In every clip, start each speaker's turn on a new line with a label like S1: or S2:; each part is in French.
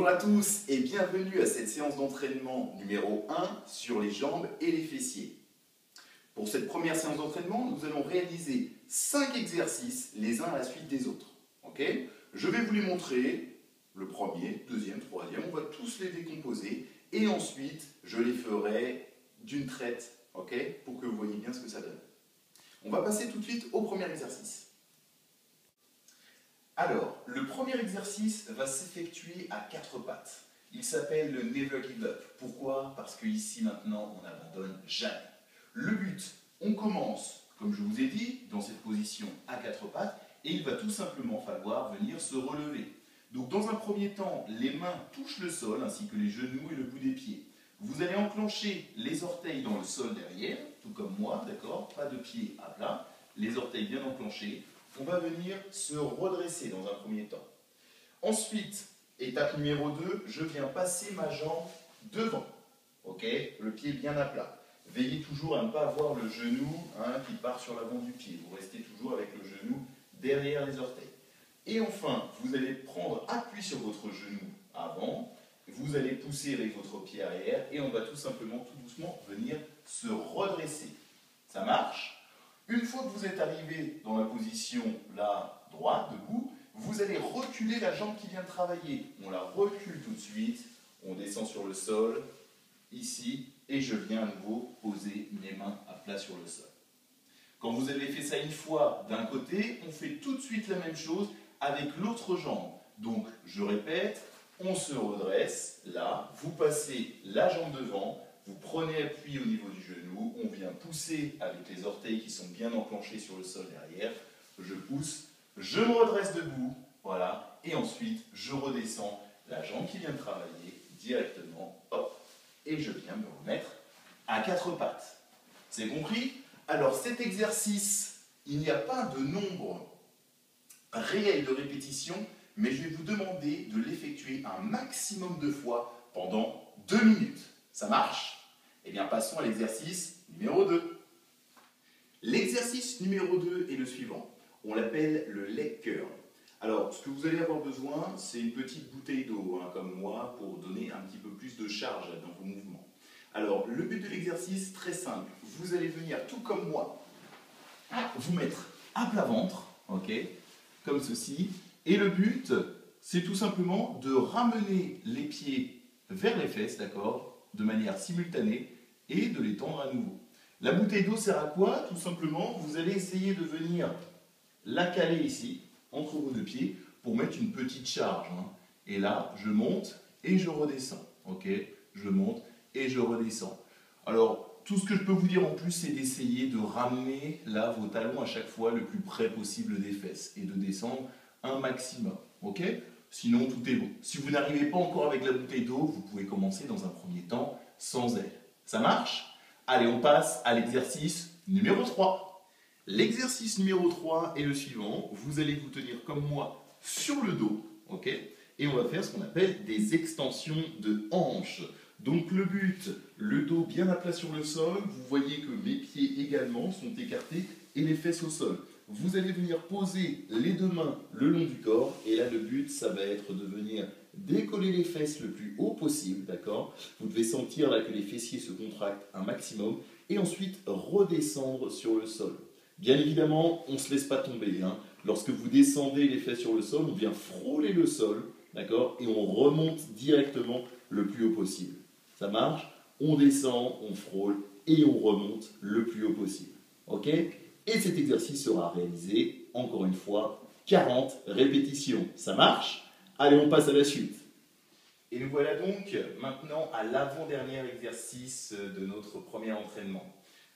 S1: Bonjour à tous et bienvenue à cette séance d'entraînement numéro 1 sur les jambes et les fessiers. Pour cette première séance d'entraînement, nous allons réaliser 5 exercices les uns à la suite des autres. Okay, je vais vous les montrer, le premier, deuxième, troisième, on va tous les décomposer et ensuite je les ferai d'une traite, okay, pour que vous voyez bien ce que ça donne. On va passer tout de suite au premier exercice. Alors, le premier exercice va s'effectuer à 4 pattes. Il s'appelle le Never Give Up. Pourquoi? Parce qu'ici, maintenant, on n'abandonne jamais. Le but, on commence, comme je vous ai dit, dans cette position à 4 pattes, et il va tout simplement falloir venir se relever. Donc, dans un premier temps, les mains touchent le sol, ainsi que les genoux et le bout des pieds. Vous allez enclencher les orteils dans le sol derrière, tout comme moi, d'accord? Pas de pied à plat, les orteils bien enclenchés. On va venir se redresser dans un premier temps. Ensuite, étape numéro 2, je viens passer ma jambe devant. Okay, le pied bien à plat. Veillez toujours à ne pas avoir le genou qui part sur l'avant du pied. Vous restez toujours avec le genou derrière les orteils. Et enfin, vous allez prendre appui sur votre genou avant. Vous allez pousser avec votre pied arrière et on va tout simplement, tout doucement, venir se redresser. Ça marche? Une fois que vous êtes arrivé dans la position là, droite, debout, vous allez reculer la jambe qui vient de travailler. On la recule tout de suite, on descend sur le sol, ici, et je viens à nouveau poser mes mains à plat sur le sol. Quand vous avez fait ça une fois d'un côté, on fait tout de suite la même chose avec l'autre jambe. Donc, je répète, on se redresse, là, vous passez la jambe devant, vous prenez appui au niveau du genou, on vient pousser avec les orteils qui sont bien enclenchés sur le sol derrière, je pousse, je me redresse debout, voilà, et ensuite je redescends la jambe qui vient de travailler directement, hop, et je viens me remettre à 4 pattes. C'est compris? Alors cet exercice, il n'y a pas de nombre réel de répétitions, mais je vais vous demander de l'effectuer un maximum de fois pendant 2 minutes. Ça marche? Eh bien, passons à l'exercice numéro 2. L'exercice numéro 2 est le suivant. On l'appelle le leg curl. Alors, ce que vous allez avoir besoin, c'est une petite bouteille d'eau, comme moi, pour donner un petit peu plus de charge dans vos mouvements. Alors, le but de l'exercice, très simple. Vous allez venir, tout comme moi, vous mettre à plat ventre, okay, comme ceci. Et le but, c'est tout simplement de ramener les pieds vers les fesses, d'accord, de manière simultanée, et de les tendre à nouveau. La bouteille d'eau sert à quoi? Tout simplement, vous allez essayer de venir la caler ici, entre vos deux pieds, pour mettre une petite charge. Et là, je monte et je redescends. Okay, je monte et je redescends. Alors, tout ce que je peux vous dire en plus, c'est d'essayer de ramener là vos talons à chaque fois le plus près possible des fesses et de descendre un maximum. Okay, sinon, tout est bon. Si vous n'arrivez pas encore avec la bouteille d'eau, vous pouvez commencer dans un premier temps sans elle. Ça marche? Allez, on passe à l'exercice numéro 3. L'exercice numéro 3 est le suivant. Vous allez vous tenir comme moi sur le dos, okay, et on va faire ce qu'on appelle des extensions de hanches. Donc le but, le dos bien à plat sur le sol. Vous voyez que mes pieds également sont écartés et les fesses au sol. Vous allez venir poser les deux mains le long du corps et là le but ça va être de venir décoller les fesses le plus haut possible, d'accord? Vous devez sentir là que les fessiers se contractent un maximum et ensuite redescendre sur le sol. Bien évidemment, on ne se laisse pas tomber. Lorsque vous descendez les fesses sur le sol, on vient frôler le sol, d'accord? Et on remonte directement le plus haut possible. Ça marche? On descend, on frôle et on remonte le plus haut possible. Ok? Et cet exercice sera réalisé, encore une fois, 40 répétitions. Ça marche? Allez, on passe à la suite. Et nous voilà donc maintenant à l'avant-dernier exercice de notre premier entraînement.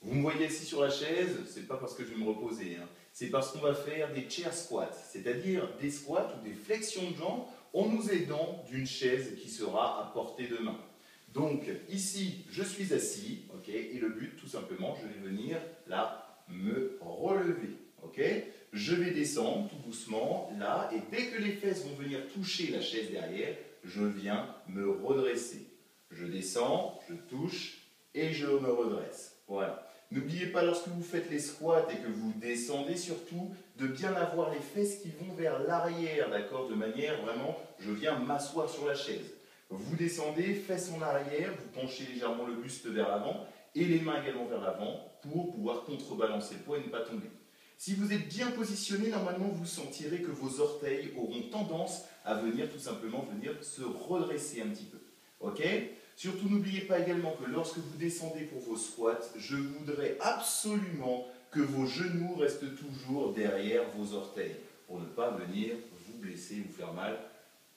S1: Vous me voyez assis sur la chaise, c'est pas parce que je vais me reposer, c'est parce qu'on va faire des chair squats, c'est-à-dire des squats ou des flexions de jambes en nous aidant d'une chaise qui sera à portée de main. Donc ici, je suis assis, okay, et le but tout simplement, je vais venir là me relever. Okay, je vais descendre tout doucement là et dès que les fesses vont venir toucher la chaise derrière, je viens me redresser. Je descends, je touche et je me redresse. Voilà. N'oubliez pas, lorsque vous faites les squats et que vous descendez surtout, de bien avoir les fesses qui vont vers l'arrière, d'accord? De manière vraiment, je viens m'asseoir sur la chaise. Vous descendez, fesses en arrière, vous penchez légèrement le buste vers l'avant et les mains également vers l'avant pour pouvoir contrebalancer le poids et ne pas tomber. Si vous êtes bien positionné, normalement vous sentirez que vos orteils auront tendance à venir tout simplement se redresser un petit peu. Ok? Surtout n'oubliez pas également que lorsque vous descendez pour vos squats, je voudrais absolument que vos genoux restent toujours derrière vos orteils pour ne pas venir vous blesser, vous faire mal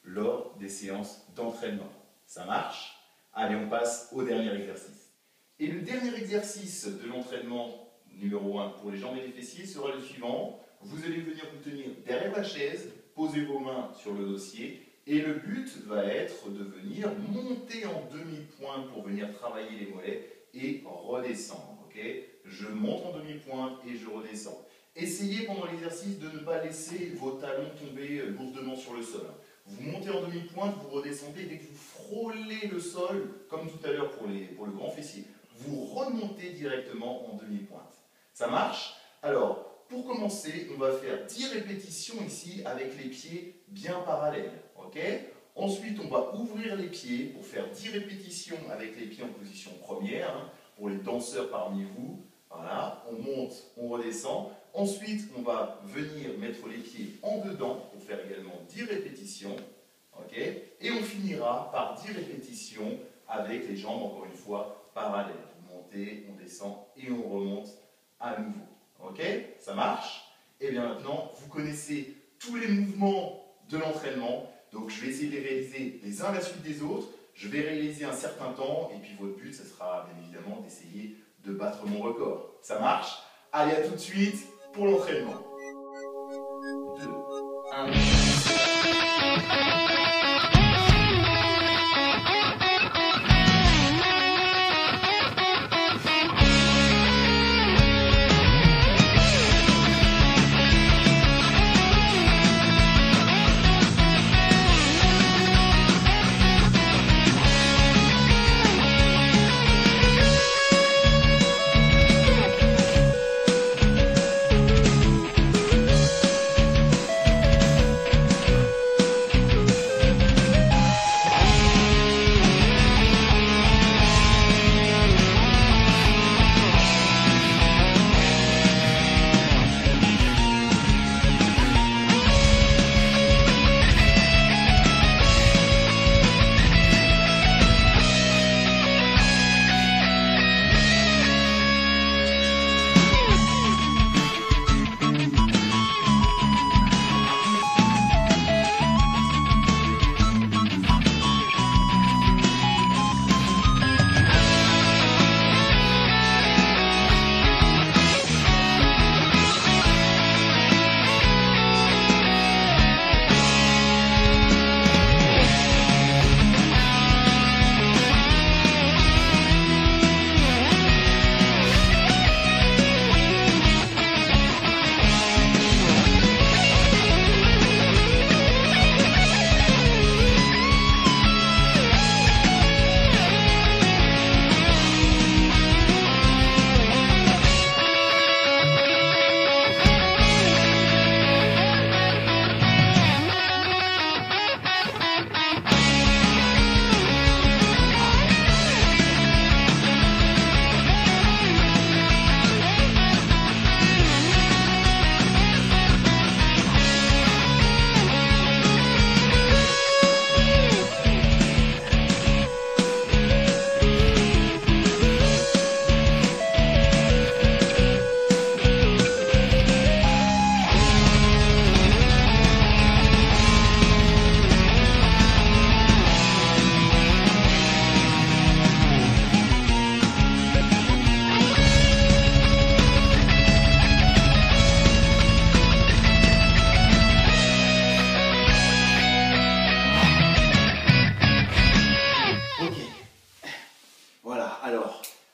S1: lors des séances d'entraînement. Ça marche? Allez, on passe au dernier exercice. Et le dernier exercice de l'entraînement numéro 1 pour les jambes et les fessiers sera le suivant. Vous allez venir vous tenir derrière la chaise, poser vos mains sur le dossier et le but va être de venir monter en demi-pointe pour venir travailler les mollets et redescendre. Okay? Je monte en demi-pointe et je redescends. Essayez pendant l'exercice de ne pas laisser vos talons tomber lourdement sur le sol. Vous montez en demi-pointe, vous redescendez, dès que vous frôlez le sol, comme tout à l'heure pour le grand fessier, vous remontez directement en demi-pointe. Ça marche? Alors, pour commencer, on va faire 10 répétitions ici avec les pieds bien parallèles. Okay? Ensuite, on va ouvrir les pieds pour faire 10 répétitions avec les pieds en position première. Hein, pour les danseurs parmi vous, voilà, on monte, on redescend. Ensuite, on va venir mettre les pieds en dedans pour faire également 10 répétitions. Okay? Et on finira par 10 répétitions avec les jambes, encore une fois, parallèles. On monte, on descend et on remonte à nouveau. Ok? Ça marche? Et bien maintenant, vous connaissez tous les mouvements de l'entraînement. Donc je vais essayer de les réaliser les uns à la suite des autres. Je vais réaliser un certain temps. Et puis votre but, ce sera bien évidemment d'essayer de battre mon record. Ça marche? Allez, à tout de suite pour l'entraînement. 2, 1.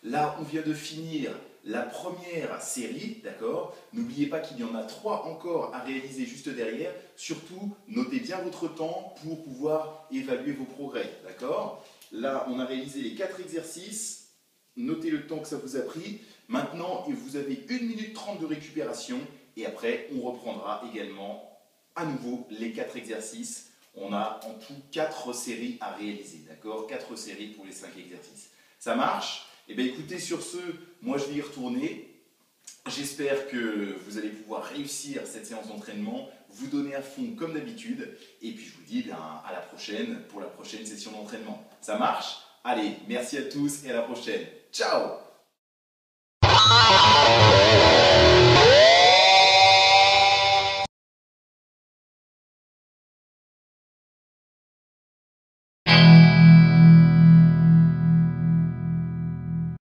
S1: Là, on vient de finir la première série, d'accord? N'oubliez pas qu'il y en a 3 encore à réaliser juste derrière. Surtout, notez bien votre temps pour pouvoir évaluer vos progrès, d'accord? Là, on a réalisé les 4 exercices. Notez le temps que ça vous a pris. Maintenant, vous avez 1 minute 30 de récupération. Et après, on reprendra également à nouveau les 4 exercices. On a en tout 4 séries à réaliser, d'accord? 4 séries pour les 5 exercices. Ça marche? Eh bien écoutez, sur ce, moi je vais y retourner. J'espère que vous allez pouvoir réussir cette séance d'entraînement, vous donner à fond comme d'habitude. Et puis je vous dis à la prochaine pour la prochaine session d'entraînement. Ça marche? Allez, merci à tous et à la prochaine. Ciao!